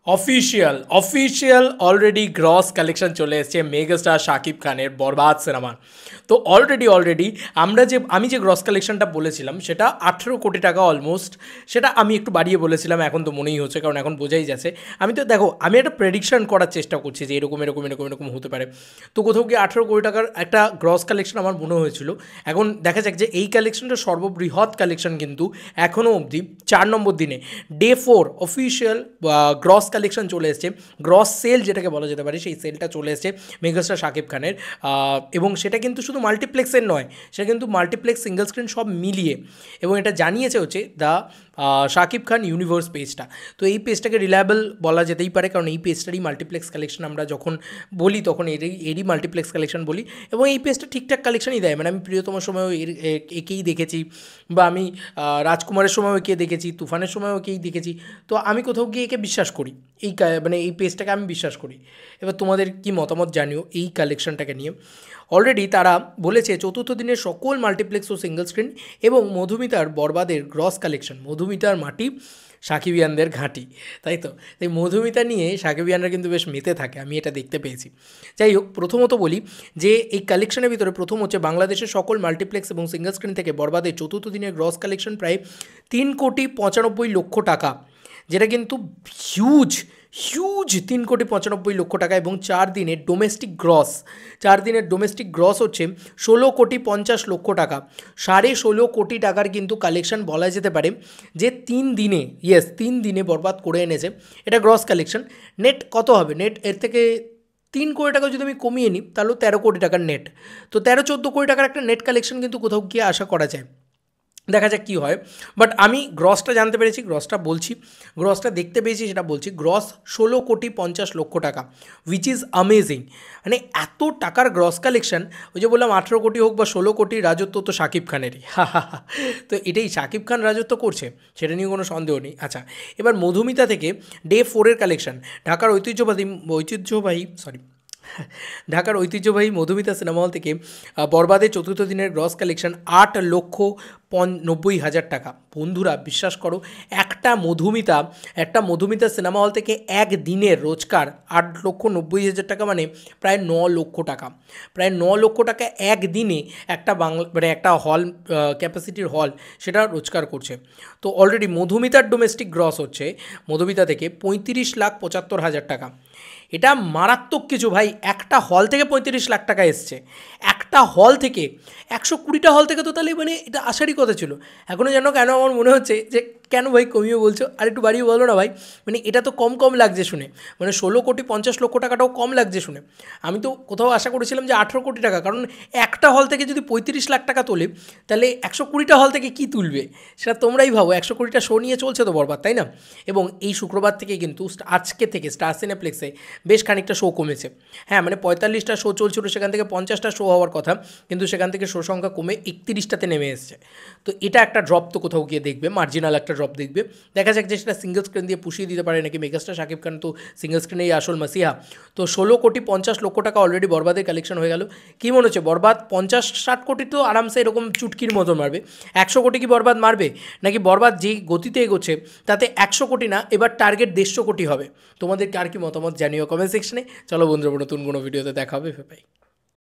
Official already gross collection চলে এসেছে megastar Shakib খানের বরবাদ সিনেমার। তো অলরেডি আমি যে গ্রস কালেকশনটা বলেছিলাম সেটা 18 কোটি টাকা অলমোস্ট। সেটা আমি একটু বাড়িয়ে বলেছিলাম, এখন তো মনেই হচ্ছে, কারণ এখন বোঝাই যাচ্ছে। আমি একটা প্রেডিকশন করার চেষ্টা করছি যে এরকম হতে পারে। তো কোথাও গিয়ে 18 কোটি টাকার একটা গ্রস কালেকশন আমার মনে হয়েছিল। এখন দেখা যাক যে এই কালেকশনটা সর্ববৃহৎ কালেকশন কিন্তু এখনও অবধি 4 নম্বর দিনে ডে 4 অফিসিয়াল গ্রস কালেকশন চলে এসেছে। গ্রস সেল যেটাকে বলা যেতে পারে, সেই সেলটা চলে এসেছে মেগাস্টার শাকিব খানের। এবং সেটা কিন্তু শুধু মাল্টিপ্লেক্সের নয়, সেটা কিন্তু মাল্টিপ্লেক্স সিঙ্গেল স্ক্রিন সব মিলিয়ে। এবং এটা জানিয়েছে হচ্ছে দ্য শাকিব খান ইউনিভার্স পেজটা। তো এই পেজটাকে রিলায়েবল বলা যেতেই পারে, কারণ এই পেজটারই মাল্টিপ্লেক্স কালেকশন আমরা যখন বলি তখন এরই মাল্টিপ্লেক্স কালেকশন বলি। এবং এই পেজটা ঠিকঠাক কালেকশনই দেয়। মানে আমি প্রিয়তমার সময়ও একেই দেখেছি, বা আমি রাজকুমারের সময়ও একে দেখেছি, তুফানের সময়ও একেই দেখেছি। তো আমি কোথাও গিয়ে একে বিশ্বাস করি, এই পেজটাকে আমি বিশ্বাস করি। এবার তোমাদের কি মতামত জানিও এই কালেকশনটাকে নিয়ে। অলরেডি তারা বলেছে চতুর্থ দিনের সকল মাল্টিপ্লেক্স ও সিঙ্গল স্ক্রিন এবং মধুমিতার বরবাদের গ্রস কালেকশন। মধুমিতার মাটি, সাকিবিয়ানদের ঘাঁটি, তাই তো? তাই মধুমিতা নিয়ে সাকিবিয়ানরা কিন্তু বেশ মেতে থাকে, আমি এটা দেখতে পেয়েছি। যাই হোক, প্রথমত বলি যে এই কালেকশনের ভিতরে প্রথম হচ্ছে বাংলাদেশের সকল মাল্টিপ্লেক্স এবং সিঙ্গল স্ক্রিন থেকে বরবাদের চতুর্থ দিনের গ্রস কালেকশন প্রায় 3,95,00,000 টাকা, যেটা কিন্তু হিউজ 3,95,00,000 টাকা। এবং 4 দিনের ডোমেস্টিক গ্রস হচ্ছে 16,50,00,000 টাকা। 16.5 কোটি টাকার কিন্তু কালেকশন বলা যেতে পারে যে 3 দিনে বরবাদ করে এনেছে। এটা গ্রস কালেকশন। নেট কত হবে? নেট এর থেকে 3 কোটি টাকা যদি আমি কমিয়ে নিই তাহলেও 13 কোটি টাকার নেট। তো 13-14 কোটি টাকার একটা নেট কালেকশন কিন্তু কোথাও গিয়ে আশা করা যায়। দেখা যাক কী হয়। বাট আমি গ্রসটা জানতে পেরেছি, গ্রসটা দেখতে পেয়েছি, সেটা বলছি। গ্রস 16,50,00,000 টাকা, উইচ ইজ অ্যামেজিং। মানে এত টাকার গ্রস কালেকশন, ওই যে বললাম 18 কোটি হোক বা 16 কোটি, রাজত্ব তো শাকিব খানেরই। তো এটাই শাকিব খান রাজত্ব করছে, সেটা নিয়ে কোনো সন্দেহ নেই। আচ্ছা, এবার মধুমিতা থেকে ডে 4-এর কালেকশন। ঢাকার ঐতিহ্যবাহী মধুমিতা সিনেমা হল থেকে বরবাদের চতুর্থ দিনের গ্রস কালেকশন 8,90,000 টাকা। বন্ধুরা বিশ্বাস করো, একটা মধুমিতা সিনেমা হল থেকে একদিনের রোজগার 8,90,000 টাকা, মানে প্রায় 9 লক্ষ টাকা। প্রায় 9 লক্ষ টাকা একদিনে একটা একটা হল, ক্যাপাসিটির হল, সেটা রোজগার করছে। তো অলরেডি মধুমিতার ডোমেস্টিক গ্রস হচ্ছে মধুমিতা থেকে 35,75,000 টাকা। এটা মারাত্মক কিছু ভাই। একটা হল থেকে 35 লাখ টাকা এসছে, একটা হল থেকে। 120টা হল থেকে তো তাহলে মানে এটা আসারই কথা ছিল। এখনও যেন কেন আমার মনে হচ্ছে যে কেন ভাই কমিয়ে বলছো, আর একটু বাড়িয়ে বলো না ভাই। মানে এটা তো কম লাগছে শুনে, মানে 16,50,00,000 টাকাটাও কম লাগছে শুনে। আমি তো কোথাও আশা করেছিলাম যে 18 কোটি টাকা, কারণ একটা হল থেকে যদি 35 লাখ টাকা তোলে তাহলে 120টা হল থেকে কি তুলবে সেটা তোমরাই ভাবো। 120টা শো নিয়ে চলছে তো বরবাদ, তাই না? এবং এই শুক্রবার থেকে কিন্তু আজকে থেকে স্টার সিনেপ্লেক্সে বেশ খানিকটা শো কমেছে। হ্যাঁ, মানে 45টা শো চলছিল, সেখান থেকে 50টা শো হওয়ার কথা, কিন্তু সেখান থেকে শো সংখ্যা কমে 31টাতে নেমে এসছে। তো এটা একটা ড্রপ তো কোথাও গিয়ে দেখবে, মার্জিনাল একটা ড্রপ দেখবে। দেখা যাক যে সেটা সিঙ্গেল স্ক্রিন দিয়ে পুষিয়ে দিতে পারে নাকি। মেগাস্টার শাকিব খান তো সিঙ্গেল স্ক্রিনেই আসল মাসিহা। তো 16,50,00,000 টাকা অলরেডি বরবাদের কালেকশন হয়ে গেল। কী মনে হচ্ছে, বরবাদ 50-60 কোটি তো আরামসে এরকম চুটকির মতো মারবে? 100 কোটি কি বরবাদ মারবে? নাকি বরবাদ যেই গতিতে এগোচ্ছে তাতে 100 কোটি না, এবার টার্গেট 150 কোটি হবে? তোমাদের আর কি মতামত জানিও কমেন্ট সেকশনে। চলো বন্ধুরা, নতুন কোনো ভিডিওতে দেখা হবে। বাই।